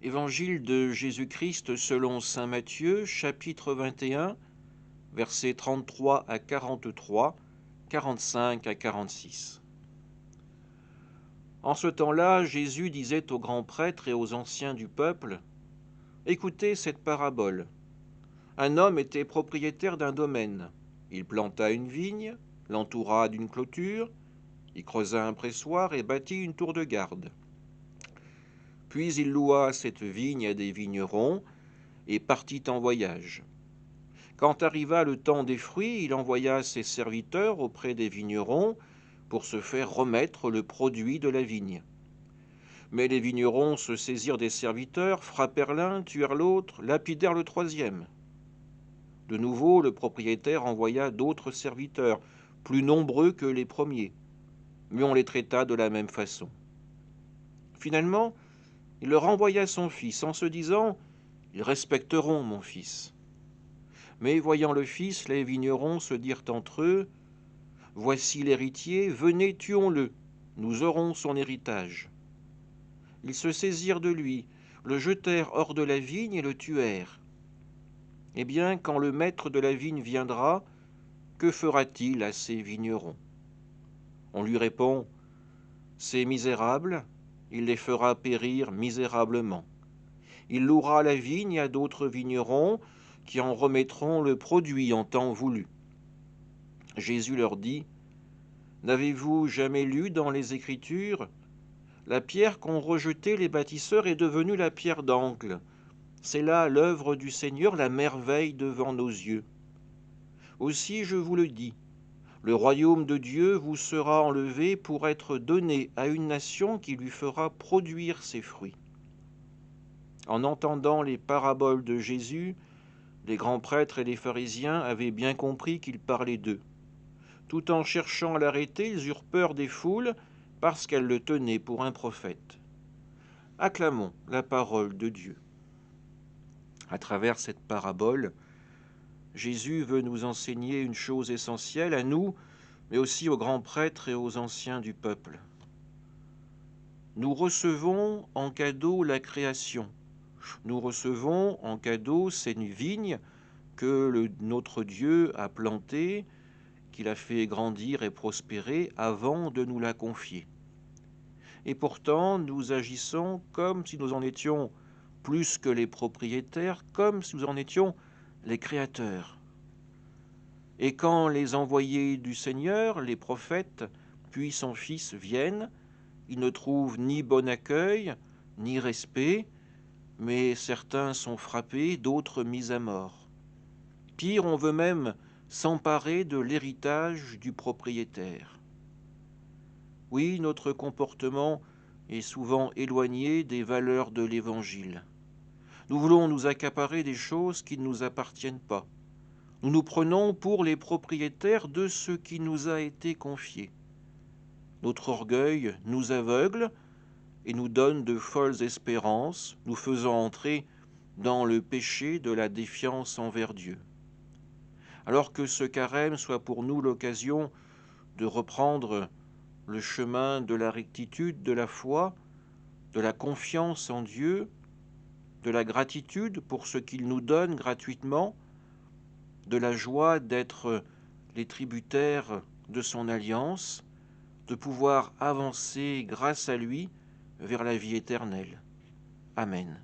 Évangile de Jésus-Christ selon saint Matthieu, chapitre 21, versets 33 à 43, 45 à 46. En ce temps-là, Jésus disait aux grands prêtres et aux anciens du peuple, « Écoutez cette parabole. Un homme était propriétaire d'un domaine. Il planta une vigne, l'entoura d'une clôture, il creusa un pressoir et bâtit une tour de garde. Puis il loua cette vigne à des vignerons et partit en voyage. Quand arriva le temps des fruits, il envoya ses serviteurs auprès des vignerons pour se faire remettre le produit de la vigne. Mais les vignerons se saisirent des serviteurs, frappèrent l'un, tuèrent l'autre, lapidèrent le troisième. De nouveau, le propriétaire envoya d'autres serviteurs, plus nombreux que les premiers, mais on les traita de la même façon. Finalement, il leur envoya son fils en se disant « Ils respecteront mon fils ». Mais voyant le fils, les vignerons se dirent entre eux « Voici l'héritier, venez, tuons-le, nous aurons son héritage ». Ils se saisirent de lui, le jetèrent hors de la vigne et le tuèrent. Eh bien, quand le maître de la vigne viendra, que fera-t-il à ces vignerons ? On lui répond « Ces misérables, il les fera périr misérablement. Il louera la vigne à d'autres vignerons qui en remettront le produit en temps voulu. » Jésus leur dit « N'avez-vous jamais lu dans les Écritures ? La pierre qu'ont rejetée les bâtisseurs est devenue la pierre d'angle. C'est là l'œuvre du Seigneur, la merveille devant nos yeux. Aussi, je vous le dis, le royaume de Dieu vous sera enlevé pour être donné à une nation qui lui fera produire ses fruits. » En entendant les paraboles de Jésus, les grands prêtres et les pharisiens avaient bien compris qu'il parlait d'eux. Tout en cherchant à l'arrêter, ils eurent peur des foules parce qu'elles le tenaient pour un prophète. Acclamons la parole de Dieu. À travers cette parabole, Jésus veut nous enseigner une chose essentielle à nous, mais aussi aux grands prêtres et aux anciens du peuple. Nous recevons en cadeau la création. Nous recevons en cadeau ces vignes que notre Dieu a plantées, qu'il a fait grandir et prospérer avant de nous la confier. Et pourtant, nous agissons comme si nous en étions plus que les propriétaires, comme si nous en étions les créateurs. Et quand les envoyés du Seigneur, les prophètes, puis son Fils viennent, ils ne trouvent ni bon accueil, ni respect, mais certains sont frappés, d'autres mis à mort. Pire, on veut même s'emparer de l'héritage du propriétaire. Oui, notre comportement est souvent éloigné des valeurs de l'Évangile. Nous voulons nous accaparer des choses qui ne nous appartiennent pas. Nous nous prenons pour les propriétaires de ce qui nous a été confié. Notre orgueil nous aveugle et nous donne de folles espérances, nous faisant entrer dans le péché de la défiance envers Dieu. Alors que ce carême soit pour nous l'occasion de reprendre le chemin de la rectitude, de la foi, de la confiance en Dieu, de la gratitude pour ce qu'il nous donne gratuitement, de la joie d'être les tributaires de son alliance, de pouvoir avancer grâce à lui vers la vie éternelle. Amen.